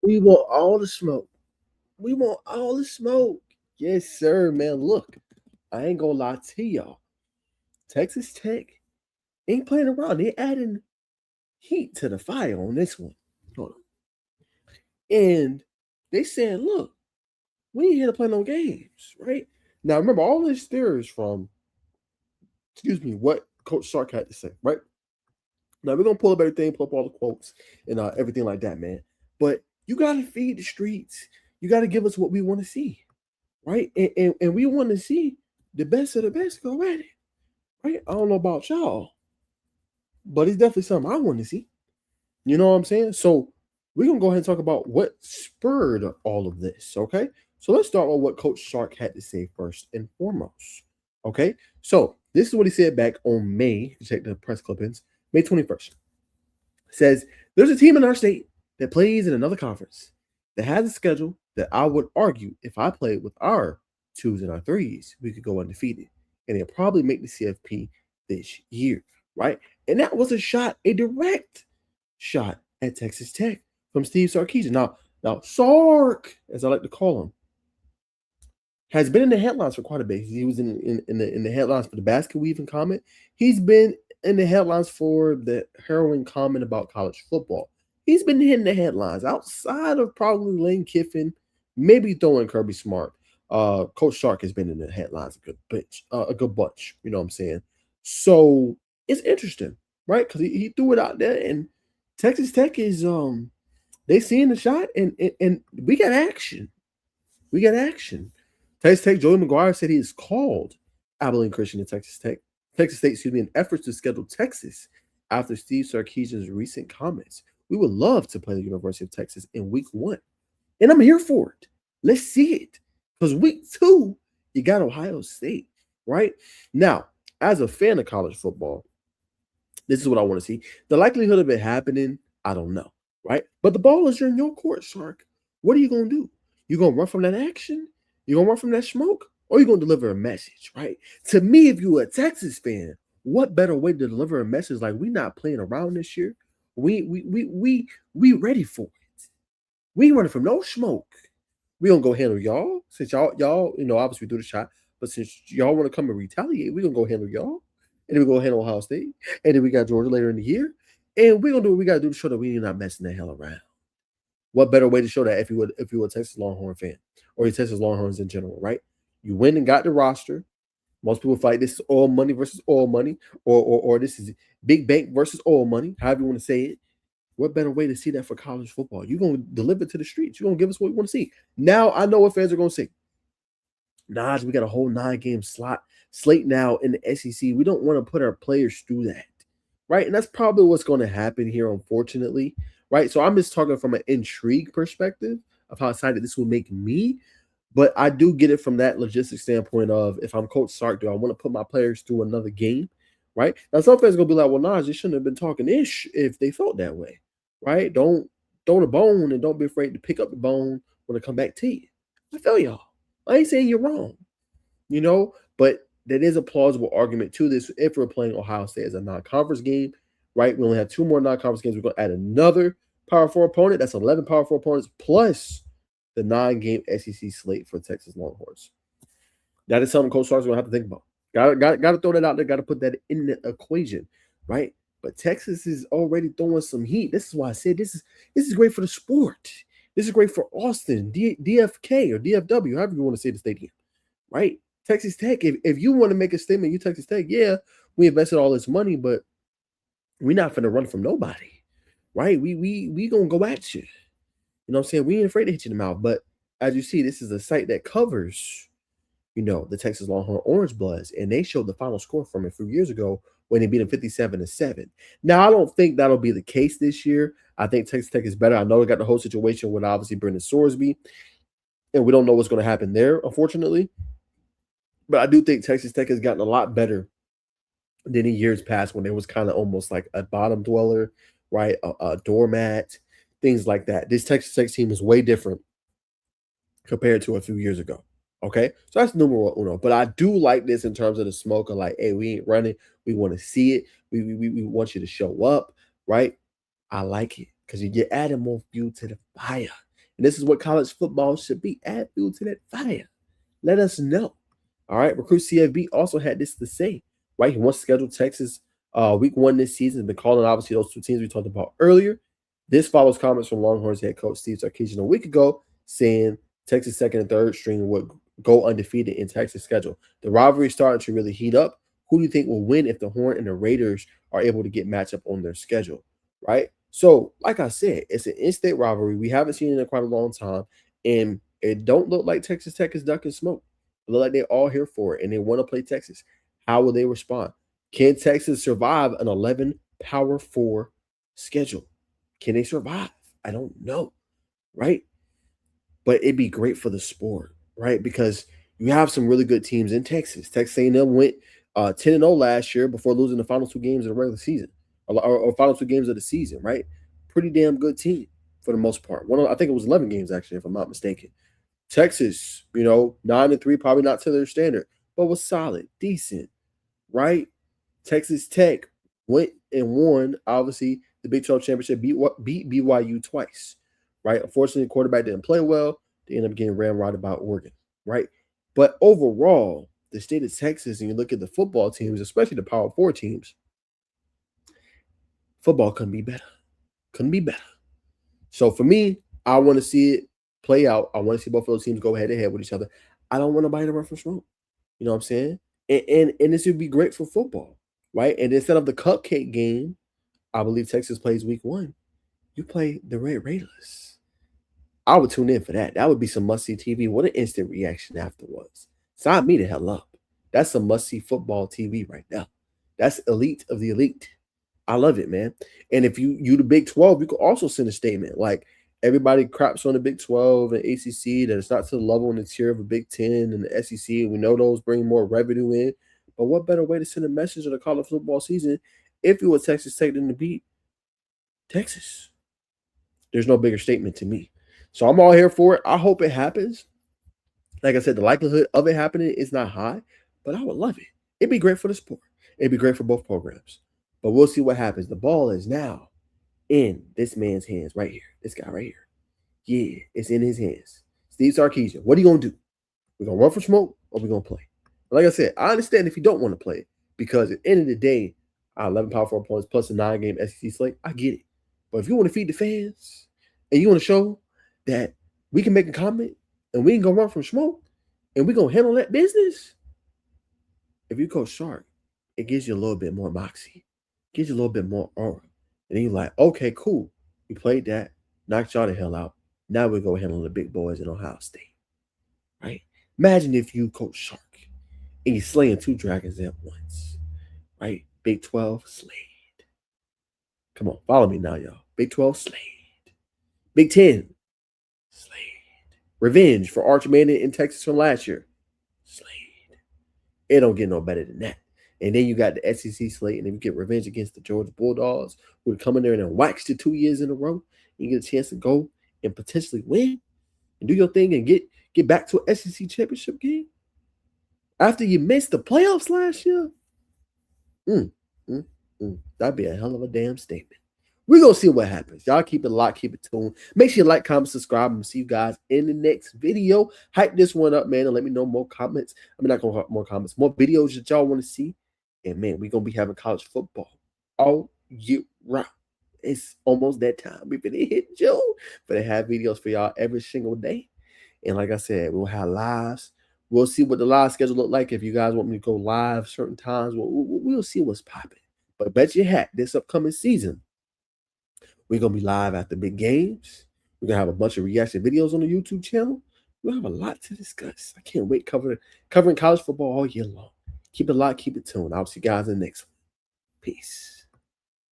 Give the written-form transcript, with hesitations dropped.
We want all the smoke. We want all the smoke. Yes, sir, man. Look, I ain't gonna lie to y'all. Texas Tech ain't playing around. They adding heat to the fire on this one. Hold on. And they said, look, we ain't here to play no games, right? Now remember, all this steers from, what Coach Sark had to say, right? Now we're gonna pull up everything, pull up all the quotes and everything like that, man. But you gotta feed the streets. You gotta give us what we want to see, right? And we want to see the best of the best go at it, right? I don't know about y'all, but it's definitely something I want to see. You know what I'm saying? So we're gonna go ahead and talk about what spurred all of this. Okay, so let's start with what Coach Shark had to say first and foremost. Okay, so this is what he said back on May. Check the press clippings. May 21st. Says there's a team in our state that plays in another conference that has a schedule that I would argue if I played with our twos and our threes, we could go undefeated. And they'll probably make the CFP this year, right? And that was a direct shot at Texas Tech from Steve Sarkisian. Now Sark, as I like to call him, has been in the headlines for quite a bit. He was in the headlines for the basket weaving comment. He's been in the headlines for the heroin comment about college football. He's been hitting the headlines outside of probably Lane Kiffin, maybe throwing Kirby Smart. Coach Shark has been in the headlines a good bunch. You know what I'm saying? So it's interesting, right? Because he threw it out there, and Texas Tech is they seeing the shot, and we got action. We got action. Texas Tech, Joey McGuire said he has called Abilene Christian and Texas State, in efforts to schedule Texas after Steve Sarkisian's recent comments. We would love to play the University of Texas in week 1. And I'm here for it. Let's see it. Because week 2, you got Ohio State, right? Now, as a fan of college football, this is what I want to see. The likelihood of it happening, I don't know, right? But the ball is in your court, Shark. What are you going to do? You going to run from that action? You going to run from that smoke? Or you going to deliver a message, right? To me, if you're a Texas fan, what better way to deliver a message like we not playing around this year? We ready for it. We ain't running from no smoke. We gonna go handle y'all. Since y'all, obviously we do the shot, but since y'all want to come and retaliate, we gonna go handle y'all. And then we gonna handle Ohio State. And then we got Georgia later in the year. And we gonna do what we gotta do to show that we not messing the hell around. What better way to show that if you were a Texas Longhorn fan or you Texas Longhorns in general, right? You win and got the roster. Most people fight this is oil money versus oil money, or this is big bank versus oil money, however you want to say it. What better way to see that for college football? You're going to deliver to the streets. You're going to give us what we want to see. Now, I know what fans are going to say. Najeh, we got a whole 9-game slate now in the SEC. We don't want to put our players through that, right? And that's probably what's going to happen here, unfortunately, right? So I'm just talking from an intrigue perspective of how excited this will make me. But I do get it from that logistics standpoint of if I'm Coach Sark, do I want to put my players through another game, right? Now, some fans are going to be like, well, Najeh, you shouldn't have been talking ish if they felt that way, right? Don't throw the bone and don't be afraid to pick up the bone when it come back to you. I feel y'all. I ain't saying you're wrong, but that is a plausible argument to this if we're playing Ohio State as a non-conference game, right? We only have 2 more non-conference games. We're going to add another Power 4 opponent. That's 11 Power 4 opponents plus the 9-game SEC slate for Texas Longhorns. That is something Coach Sark's going to have to think about. Got to throw that out there. Got to put that in the equation, right? But Texas is already throwing some heat. This is why I said this is great for the sport. This is great for Austin, DFK or DFW, however you want to say the stadium, right? Texas Tech. If you want to make a statement, you Texas Tech. Yeah, we invested all this money, but we're not finna run from nobody, right? We gonna go at you. You know what I'm saying? We ain't afraid to hit you in the mouth. But as you see, this is a site that covers, the Texas Longhorn Orange Bloods, and they showed the final score from it a few years ago when they beat them 57-7. Now, I don't think that'll be the case this year. I think Texas Tech is better. I know we got the whole situation with obviously Brendan Sorsby, and we don't know what's going to happen there, unfortunately. But I do think Texas Tech has gotten a lot better than in years past when it was kind of almost like a bottom dweller, right? A doormat, things like that. This Texas Tech team is way different compared to a few years ago. Okay, so that's numero uno. But I do like this in terms of the smoke of like, hey, we ain't running. We want to see it. We want you to show up, right? I like it because you're adding more fuel to the fire. And this is what college football should be. Add fuel to that fire. Let us know. All right. Recruit CFB also had this to say, right? He wants to schedule Texas week 1 this season. He's been calling, obviously, those two teams we talked about earlier. This follows comments from Longhorns head coach Steve Sarkisian a week ago saying Texas second and third string would go undefeated in Texas schedule. The rivalry is starting to really heat up. Who do you think will win if the Horn and the Raiders are able to get matchup on their schedule, right? So, like I said, it's an in-state rivalry. We haven't seen it in quite a long time, and it don't look like Texas Tech is ducking smoke. It look like they're all here for it, and they want to play Texas. How will they respond? Can Texas survive an 11 Power 4 schedule? Can they survive? I don't know, right? But it'd be great for the sport, right? Because you have some really good teams in Texas. Texas A&M went 10-0 last year before losing the final 2 games of the regular season, or final 2 games of the season, right? Pretty damn good team for the most part. I think it was 11 games, actually, if I'm not mistaken. Texas, 9-3, probably not to their standard, but was solid, decent, right? Texas Tech went and won, obviously, the Big 12 championship, beat BYU twice, right? Unfortunately, the quarterback didn't play well. They ended up getting ramrodded by Oregon, right? But overall, the state of Texas, and you look at the football teams, especially the Power 4 teams, football couldn't be better. Couldn't be better. So for me, I want to see it play out. I want to see both of those teams go head-to-head with each other. I don't want nobody to run from smoke. You know what I'm saying? And this would be great for football, right? And instead of the cupcake game, I believe Texas plays week 1. You play the Red Raiders. I would tune in for that. That would be some must-see TV. What an instant reaction afterwards. Sign me the hell up. That's some must-see football TV right now. That's elite of the elite. I love it, man. And if you the Big 12, you could also send a statement. Like, everybody craps on the Big 12 and ACC that it's not to the level and the tier of a Big 10 and the SEC. We know those bring more revenue in. But what better way to send a message of the college football season if it was Texas Tech than to beat Texas? There's no bigger statement to me. So I'm all here for it. I hope it happens. Like I said, the likelihood of it happening is not high, but I would love it. It'd be great for the sport. It'd be great for both programs. But we'll see what happens. The ball is now in this man's hands right here. This guy right here. Yeah, it's in his hands. Steve Sarkisian. What are you going to do? We're going to run for smoke or we're going to play? Like I said, I understand if you don't want to play it because at the end of the day, 11 Power 4 points plus a 9-game SEC slate, I get it. But if you want to feed the fans and you want to show that we can make a comment and we ain't going to run from smoke and we're going to handle that business, if you coach Shark, it gives you a little bit more moxie. It gives you a little bit more aura. And then you're like, okay, cool. We played that. Knocked y'all the hell out. Now we're going to handle the big boys in Ohio State. Right? Imagine if you coach Shark and you're slaying 2 dragons at once. Right? Big 12 Slade. Come on, follow me now, y'all. Big 12 Slade. Big 10 Slade. Revenge for Arch Manning in Texas from last year. Slade. It don't get no better than that. And then you got the SEC slate, and then you get revenge against the Georgia Bulldogs, who would come in there and wax you 2 years in a row. You get a chance to go and potentially win and do your thing and get back to an SEC championship game after you missed the playoffs last year. That'd be a hell of a damn statement. We're going to see what happens. Y'all keep it locked, keep it tuned. Make sure you like, comment, subscribe, and see you guys in the next video. Hype this one up, man, and let me know more comments. Not going to have more comments, more videos that y'all want to see. And, man, we're going to be having college football all year round. It's almost that time. We've been hit June, but I have videos for y'all every single day. And like I said, we'll have lives. We'll see what the live schedule look like. If you guys want me to go live certain times, we'll see what's popping. But bet your hat, this upcoming season, we're going to be live after big games. We're going to have a bunch of reaction videos on the YouTube channel. We'll have a lot to discuss. I can't wait covering college football all year long. Keep it locked, keep it tuned. I'll see you guys in the next one. Peace.